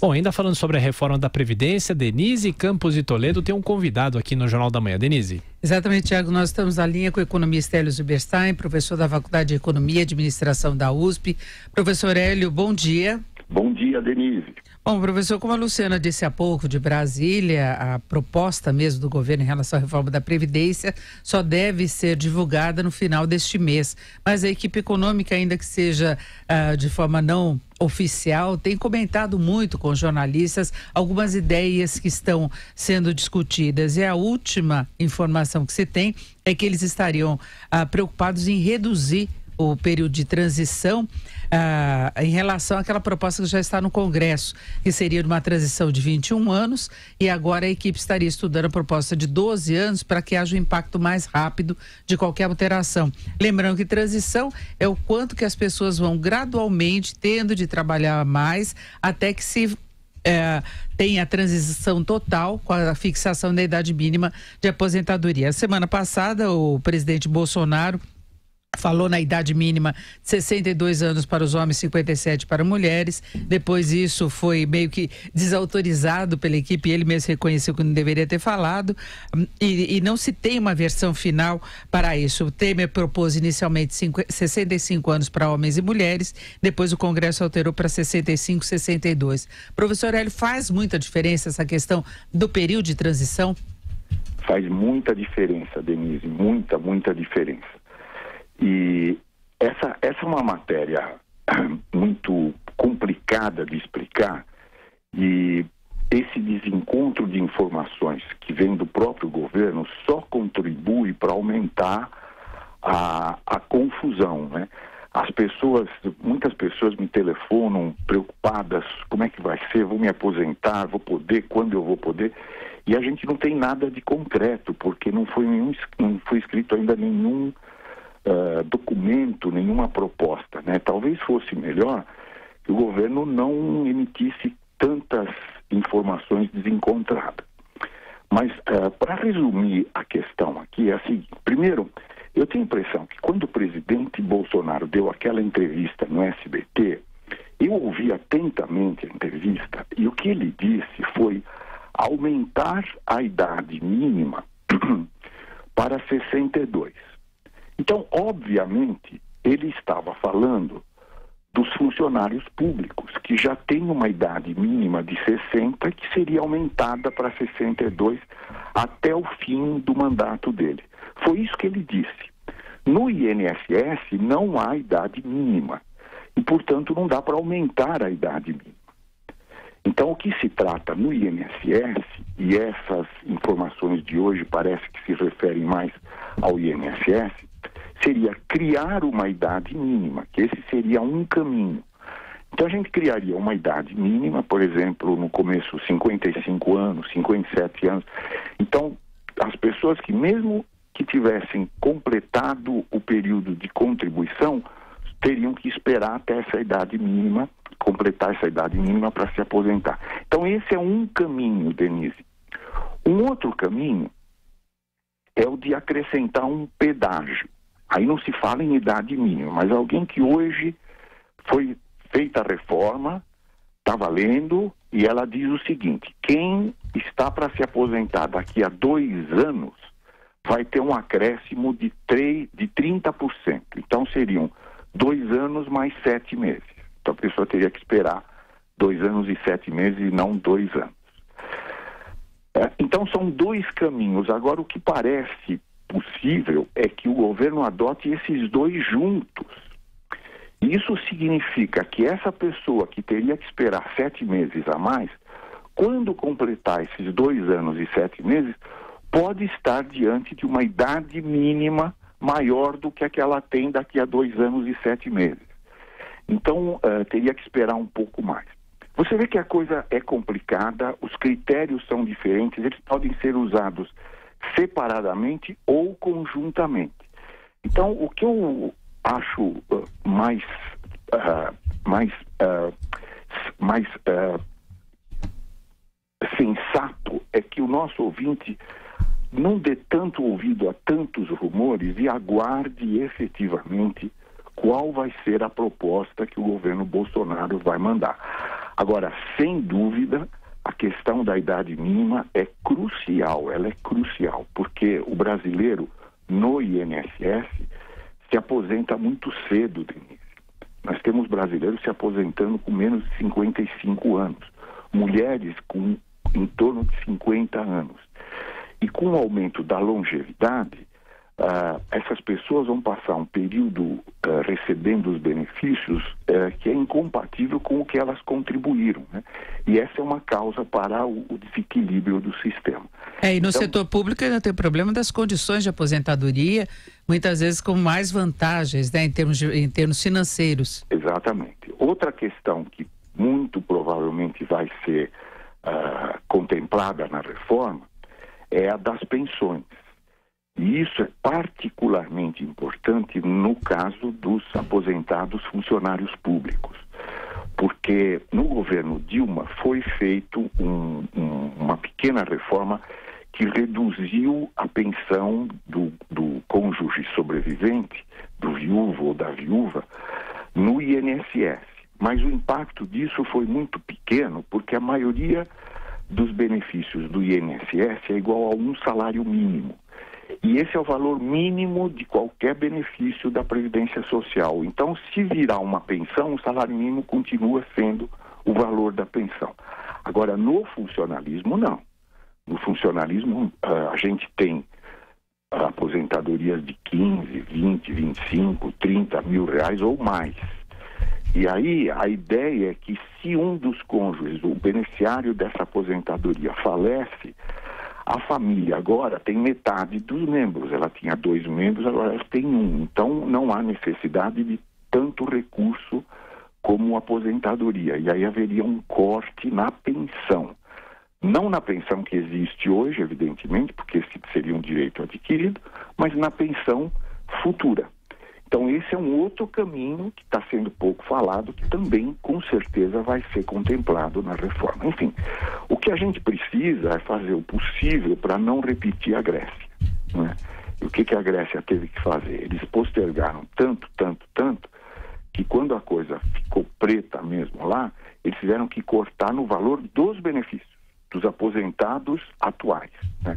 Bom, ainda falando sobre a reforma da Previdência, Denise Campos de Toledo tem um convidado aqui no Jornal da Manhã. Denise. Exatamente, Tiago. Nós estamos na linha com o economista Hélio Zilberstein, professor da Faculdade de Economia e Administração da USP. Professor Hélio, bom dia. Bom dia, Denise. Bom, professor, como a Luciana disse há pouco de Brasília, a proposta mesmo do governo em relação à reforma da Previdência só deve ser divulgada no final deste mês. Mas a equipe econômica, ainda que seja de forma não oficial, tem comentado muito com os jornalistas algumas ideias que estão sendo discutidas. E a última informação que se tem é que eles estariam preocupados em reduzir o período de transição em relação àquela proposta que já está no Congresso, que seria uma transição de 21 anos, e agora a equipe estaria estudando a proposta de 12 anos para que haja um impacto mais rápido de qualquer alteração. Lembrando que transição é o quanto que as pessoas vão gradualmente tendo de trabalhar mais até que se tem a transição total com a fixação da idade mínima de aposentadoria. Semana passada, o presidente Bolsonaro falou na idade mínima de 62 anos para os homens, 57 para mulheres. Depois isso foi meio que desautorizado pela equipe, ele mesmo reconheceu que não deveria ter falado, e não se tem uma versão final para isso. O Temer propôs inicialmente 65 anos para homens e mulheres, depois o Congresso alterou para 65, 62. Professor Hélio, faz muita diferença essa questão do período de transição? Faz muita diferença, Denise, muita diferença. E essa é uma matéria muito complicada de explicar, e esse desencontro de informações que vem do próprio governo só contribui para aumentar a confusão, né? Muitas pessoas me telefonam preocupadas: como é que vai ser, vou me aposentar, vou poder, quando eu vou poder? E a gente não tem nada de concreto, porque não foi escrito ainda nenhum documento, nenhuma proposta, né? Talvez fosse melhor que o governo não emitisse tantas informações desencontradas. Mas, para resumir a questão aqui, é a seguinte: primeiro, eu tenho a impressão que quando o presidente Bolsonaro deu aquela entrevista no SBT, eu ouvi atentamente a entrevista, e o que ele disse foi aumentar a idade mínima para 62. Então, obviamente, ele estava falando dos funcionários públicos, que já têm uma idade mínima de 60, que seria aumentada para 62 até o fim do mandato dele. Foi isso que ele disse. No INSS não há idade mínima e, portanto, não dá para aumentar a idade mínima. Então, o que se trata no INSS, e essas informações de hoje parece que se referem mais ao INSS, seria criar uma idade mínima, que esse seria um caminho. Então a gente criaria uma idade mínima, por exemplo, no começo 55 anos, 57 anos. Então as pessoas que mesmo que tivessem completado o período de contribuição, teriam que esperar até essa idade mínima, completar essa idade mínima para se aposentar. Então esse é um caminho, Denise. Um outro caminho é o de acrescentar um pedágio. Aí não se fala em idade mínima, mas alguém que hoje foi feita a reforma, está valendo, e ela diz o seguinte: quem está para se aposentar daqui a 2 anos vai ter um acréscimo de 30%. Então seriam 2 anos mais 7 meses. Então a pessoa teria que esperar 2 anos e 7 meses e não 2 anos. Então são 2 caminhos. Agora, o que parece possível é que o governo adote esses 2 juntos. Isso significa que essa pessoa que teria que esperar 7 meses a mais, quando completar esses 2 anos e 7 meses, pode estar diante de uma idade mínima maior do que a que ela tem daqui a 2 anos e 7 meses. Então, teria que esperar um pouco mais. Você vê que a coisa é complicada, os critérios são diferentes, eles podem ser usados separadamente ou conjuntamente. Então, o que eu acho mais sensato é que o nosso ouvinte não dê tanto ouvido a tantos rumores e aguarde efetivamente qual vai ser a proposta que o governo Bolsonaro vai mandar. Agora, sem dúvida, a questão da idade mínima é crucial, ela é crucial, porque o brasileiro no INSS se aposenta muito cedo, Denise. Nós temos brasileiros se aposentando com menos de 55 anos, mulheres com em torno de 50 anos. E com o aumento da longevidade, essas pessoas vão passar um período recebendo os benefícios que é incompatível com o que elas contribuíram, né? E essa é uma causa para o desequilíbrio do sistema. E no setor público ainda tem o problema das condições de aposentadoria, muitas vezes com mais vantagens, né, em termos financeiros. Exatamente. Outra questão que muito provavelmente vai ser contemplada na reforma é a das pensões. E isso é particularmente importante no caso dos aposentados funcionários públicos, porque no governo Dilma foi feito uma pequena reforma que reduziu a pensão do cônjuge sobrevivente, do viúvo ou da viúva, no INSS. Mas o impacto disso foi muito pequeno, porque a maioria dos benefícios do INSS é igual a um salário mínimo. E esse é o valor mínimo de qualquer benefício da Previdência Social. Então, se virar uma pensão, o salário mínimo continua sendo o valor da pensão. Agora, no funcionalismo, não. No funcionalismo, a gente tem aposentadorias de 15, 20, 25, 30 mil reais ou mais. E aí, a ideia é que se um dos cônjuges, o beneficiário dessa aposentadoria, falece, a família agora tem metade dos membros. Ela tinha 2 membros, agora ela tem 1. Então, não há necessidade de tanto recurso como aposentadoria. E aí haveria um corte na pensão. Não na pensão que existe hoje, evidentemente, porque esse seria um direito adquirido, mas na pensão futura. Então, esse é um outro caminho que está sendo pouco falado, que também, com certeza, vai ser contemplado na reforma. Enfim, o que a gente precisa é fazer o possível para não repetir a Grécia, né? E o que a Grécia teve que fazer? Eles postergaram tanto, que quando a coisa ficou preta mesmo lá, eles tiveram que cortar no valor dos benefícios, dos aposentados atuais, né?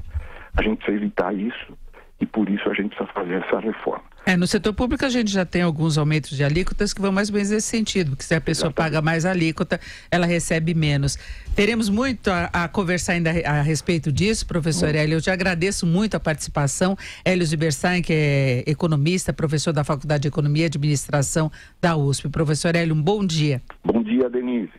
A gente precisa evitar isso e, por isso, a gente precisa fazer essa reforma. No setor público a gente já tem alguns aumentos de alíquotas que vão mais ou menos nesse sentido, porque se a pessoa paga mais alíquota, ela recebe menos. Teremos muito a conversar ainda a respeito disso, professor Hélio. Eu te agradeço muito a participação. Hélio Zilberstein, que é economista, professor da Faculdade de Economia e Administração da USP. Professor Hélio, um bom dia. Bom dia, Denise.